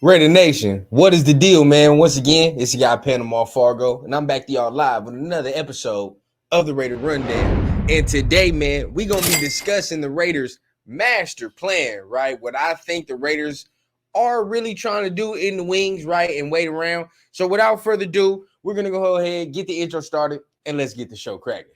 Raider Nation, what is the deal, man? Once again, it's your guy Panama Fargo, and I'm back to y'all live with another episode of the Raider Rundown. And today, man, we're gonna be discussing the Raiders' master plan, right? What I think the Raiders are really trying to do in the wings, right, and wait around. So, without further ado, we're gonna go ahead, get the intro started, and let's get the show cracking.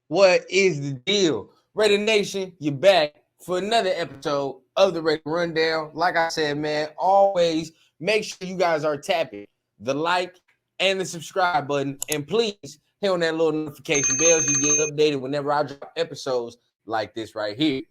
What is the deal? Raider Nation, you're back for another episode of the Raider Rundown. Like I said, man, always make sure you guys are tapping the like and the subscribe button. And please hit on that little notification bell so you get updated whenever I drop episodes like this right here.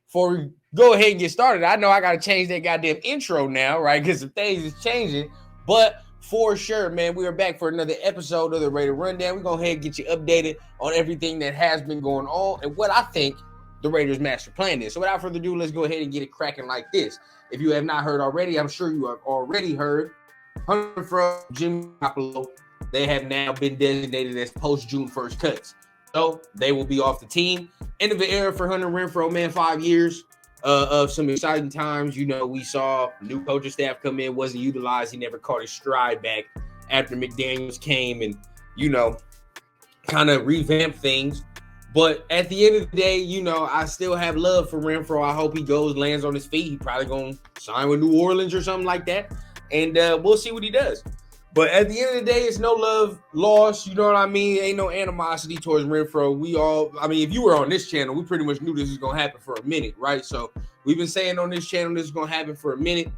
Before we go ahead and get started, I know I got to change that goddamn intro now, right? Because some things is changing. But for sure, man, we are back for another episode of the Raider Rundown. We're going to go ahead and get you updated on everything that has been going on and what I think the Raiders' master plan is. So without further ado, let's go ahead and get it cracking like this. If you have not heard already, I'm sure you have already heard, Renfrow, Jimmy Garoppolo, they have now been designated as post-June 1st cuts. So they will be off the team. End of the era for Hunter Renfrow, man, 5 years. Of some exciting times. You know, we saw new coaching staff come in, wasn't utilized. He never caught his stride back after McDaniels came and, you know, kind of revamped things. But at the end of the day, you know, I still have love for Renfrow. I hope he goes, lands on his feet. He probably going to sign with New Orleans or something like that. And we'll see what he does. But at the end of the day, it's no love lost. You know what I mean? Ain't no animosity towards Renfrow. If you were on this channel, we pretty much knew this was going to happen for a minute, right? So we've been saying on this channel this is going to happen for a minute.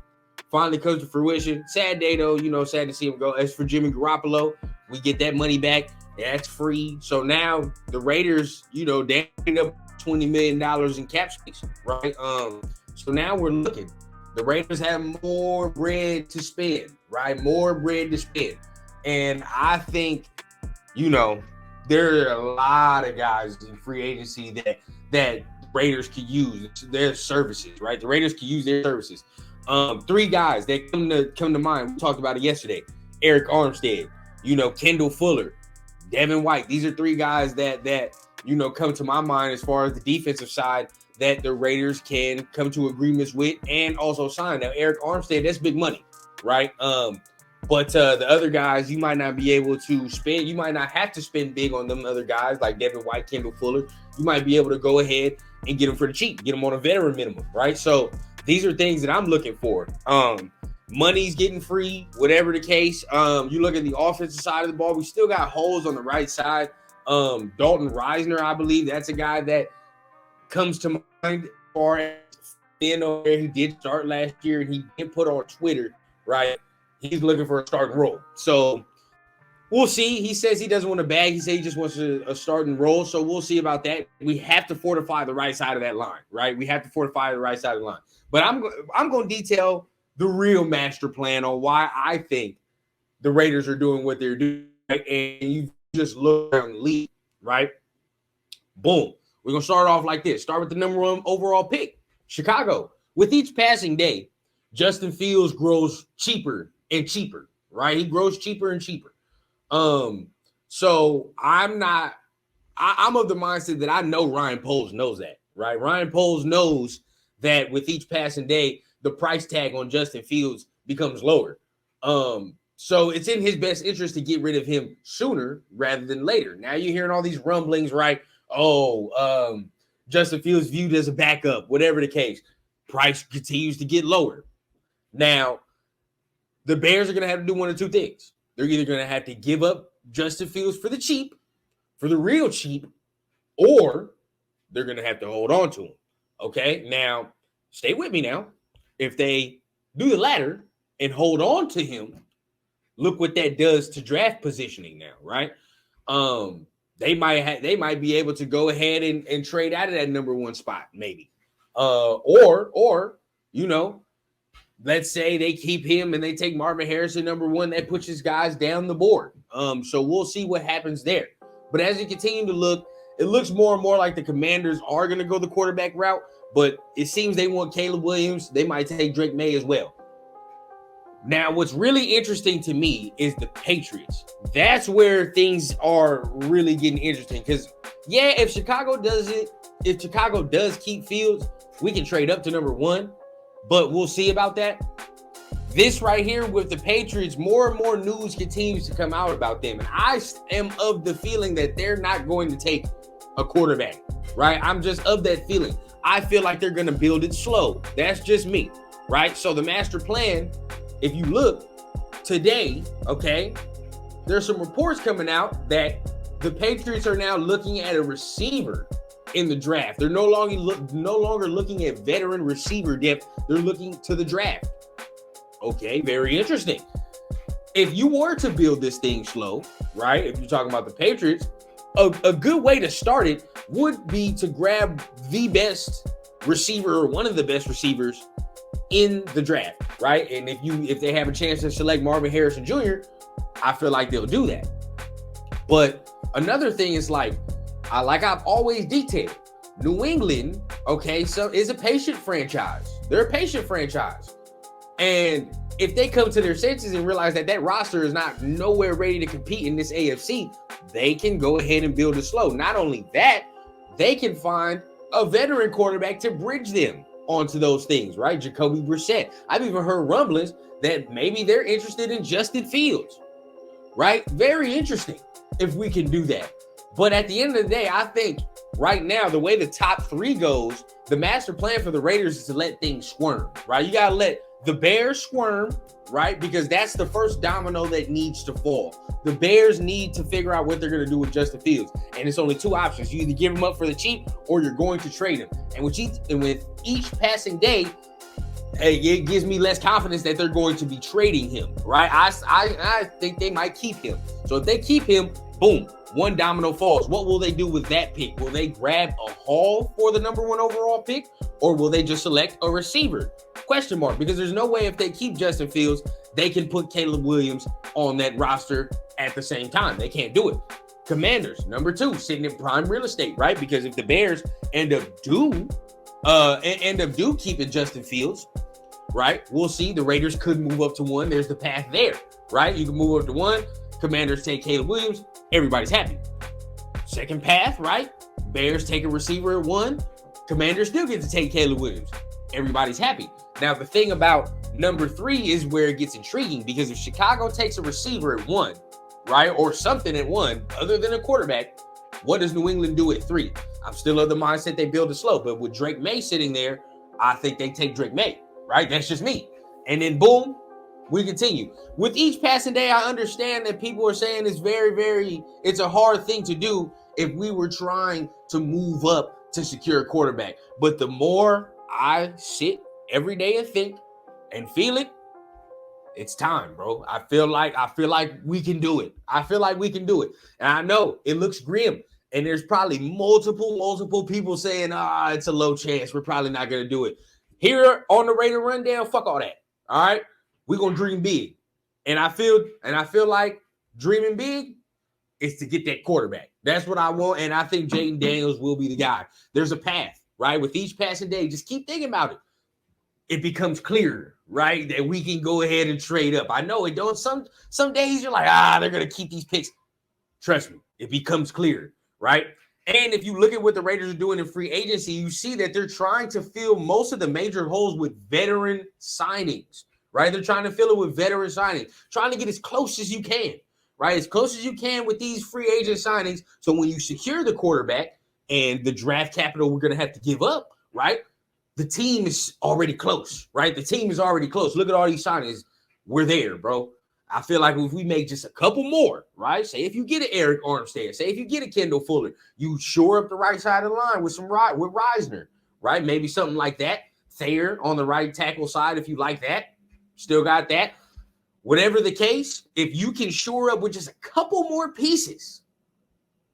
Finally comes to fruition. Sad day, though. You know, sad to see him go. As for Jimmy Garoppolo, we get that money back. That's free. So now the Raiders, you know, they ended up $20 million in cap space, right? So now we're looking. The Raiders have more bread to spend, right? More bread to spend. And I think, you know, there are a lot of guys in free agency that Raiders could use their services, right? The Raiders could use their services. Three guys that come to mind. We talked about it yesterday. Eric Armstead, you know, Kendall Fuller, Devin White. These are three guys that you know come to my mind as far as the defensive side that the Raiders can come to agreements with and also sign. Now, Eric Armstead, that's big money, right? But the other guys, you might not be able to spend. You might not have to spend big on them other guys like Devin White, Kendall Fuller. You might be able to go ahead and get them for the cheap, get them on a veteran minimum, right? So these are things that I'm looking for. Money's getting free, whatever the case. You look at the offensive side of the ball, we still got holes on the right side. Dalton Reisner, I believe, that's a guy that comes to mind as far as he did start last year and he did put on Twitter, right? He's looking for a starting role. So we'll see. He says he doesn't want a bag. He says he just wants a starting role. So we'll see about that. We have to fortify the right side of that line, right? We have to fortify the right side of the line. But I'm going to detail the real master plan on why I think the Raiders are doing what they're doing. Right? And you just look around the league, right? Boom. We're going to start off like this. Start with the number one overall pick, Chicago. With each passing day, Justin Fields grows cheaper and cheaper, right? He grows cheaper and cheaper. So I'm of the mindset that I know Ryan Poles knows that, right? Ryan Poles knows that with each passing day, the price tag on Justin Fields becomes lower. So it's in his best interest to get rid of him sooner rather than later. Now you're hearing all these rumblings, right? Justin Fields viewed as a backup, whatever the case. Price continues to get lower. Now, the Bears are going to have to do one of two things. They're either going to have to give up Justin Fields for the cheap, for the real cheap, or they're going to have to hold on to him. Okay? Now, stay with me now. If they do the latter, and hold on to him, look what that does to draft positioning now, right? They might be able to go ahead and trade out of that number one spot, maybe. Or you know, let's say they keep him and they take Marvin Harrison number one, that pushes guys down the board. So we'll see what happens there. But as you continue to look, it looks more and more like the Commanders are going to go the quarterback route, but it seems they want Caleb Williams. They might take Drake May as well. Now, what's really interesting to me is the Patriots. That's where things are really getting interesting because, yeah, if Chicago does keep Fields, we can trade up to number one, but we'll see about that. This right here with the Patriots, more and more news continues to come out about them. And I am of the feeling that they're not going to take a quarterback, right? I'm just of that feeling. I feel like they're going to build it slow. That's just me, right? So the master plan, if you look today, okay, there's some reports coming out that the Patriots are now looking at a receiver in the draft. They're no longer looking at veteran receiver depth. They're looking to the draft. Okay, very interesting. If you were to build this thing slow, right, if you're talking about the Patriots, a good way to start it would be to grab the best receiver or one of the best receivers in the draft, right? And if they have a chance to select Marvin Harrison Jr., I feel like they'll do that. But another thing is like I've always detailed, New England, okay, so is a patient franchise. They're a patient franchise. And if they come to their senses and realize that that roster is not nowhere ready to compete in this AFC, they can go ahead and build it slow. Not only that, they can find a veteran quarterback to bridge them onto those things, right? Jacoby Brissett. I've even heard rumblings that maybe they're interested in Justin Fields, right? Very interesting if we can do that. But at the end of the day, I think right now, the way the top three goes, the master plan for the Raiders is to let things squirm, right? You got to let the Bears squirm, right? Because that's the first domino that needs to fall. The Bears need to figure out what they're going to do with Justin Fields. And it's only two options. You either give him up for the cheap or you're going to trade him. And with each passing day, it gives me less confidence that they're going to be trading him, right? I think they might keep him. So if they keep him, boom, one domino falls. What will they do with that pick? Will they grab a haul for the number one overall pick, or will they just select a receiver? Question mark, because there's no way if they keep Justin Fields, they can put Caleb Williams on that roster at the same time. They can't do it. Commanders, number two, sitting in prime real estate, right? Because if the Bears end up keeping Justin Fields, right? We'll see. The Raiders could move up to one. There's the path there, right? You can move up to one. Commanders take Caleb Williams. Everybody's happy. Second path, right? Bears take a receiver at one. Commanders still get to take Caleb Williams. Everybody's happy. Now, the thing about number three is where it gets intriguing, because if Chicago takes a receiver at one, right, or something at one other than a quarterback, what does New England do at three? I'm still of the mindset they build it slow, but with Drake May sitting there, I think they take Drake May, right? That's just me. And then boom, we continue. With each passing day, I understand that people are saying it's it's a hard thing to do if we were trying to move up to secure a quarterback. But the more I sit every day and think and feel it, it's time, bro. I feel like we can do it. I feel like we can do it. And I know it looks grim. And there's probably multiple people saying, it's a low chance. We're probably not going to do it. Here on the Raider Rundown, fuck all that. All right? We're going to dream big. And I feel like dreaming big is to get that quarterback. That's what I want. And I think Jaden Daniels will be the guy. There's a path, right? With each passing day, just keep thinking about it. It becomes clearer, right? That we can go ahead and trade up. I know it don't. Some days you're like, they're going to keep these picks. Trust me, it becomes clearer, right? And if you look at what the Raiders are doing in free agency, you see that they're trying to fill most of the major holes with veteran signings, right? They're trying to fill it with veteran signings, trying to get as close as you can, right? As close as you can with these free agent signings. So when you secure the quarterback and the draft capital we're going to have to give up, right? The team is already close, right? The team is already close. Look at all these signings. We're there, bro. I feel like if we make just a couple more, right? Say if you get an Eric Armstead, say if you get a Kendall Fuller, you shore up the right side of the line with Reisner, right? Maybe something like that. Thayer on the right tackle side, if you like that. Still got that. Whatever the case, if you can shore up with just a couple more pieces,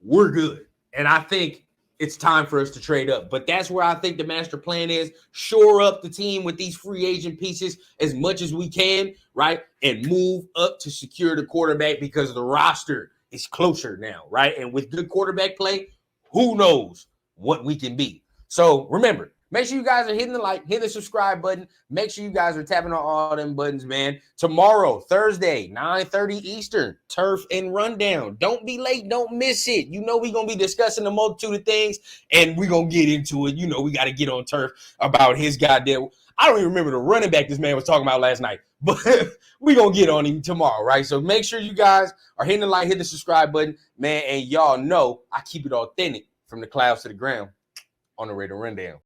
we're good. And I think it's time for us to trade up. But that's where I think the master plan is. Shore up the team with these free agent pieces as much as we can, right? And move up to secure the quarterback because the roster is closer now, right? And with good quarterback play, who knows what we can be. So remember, make sure you guys are hitting the like, hit the subscribe button. Make sure you guys are tapping on all them buttons, man. Tomorrow, Thursday, 9:30 Eastern, Turf and Rundown. Don't be late. Don't miss it. You know we're going to be discussing a multitude of things, and we're going to get into it. You know we got to get on Turf about his goddamn – I don't even remember the running back this man was talking about last night, but we're going to get on him tomorrow, right? So make sure you guys are hitting the like, hit the subscribe button, man, and y'all know I keep it authentic from the clouds to the ground on the Raider Rundown.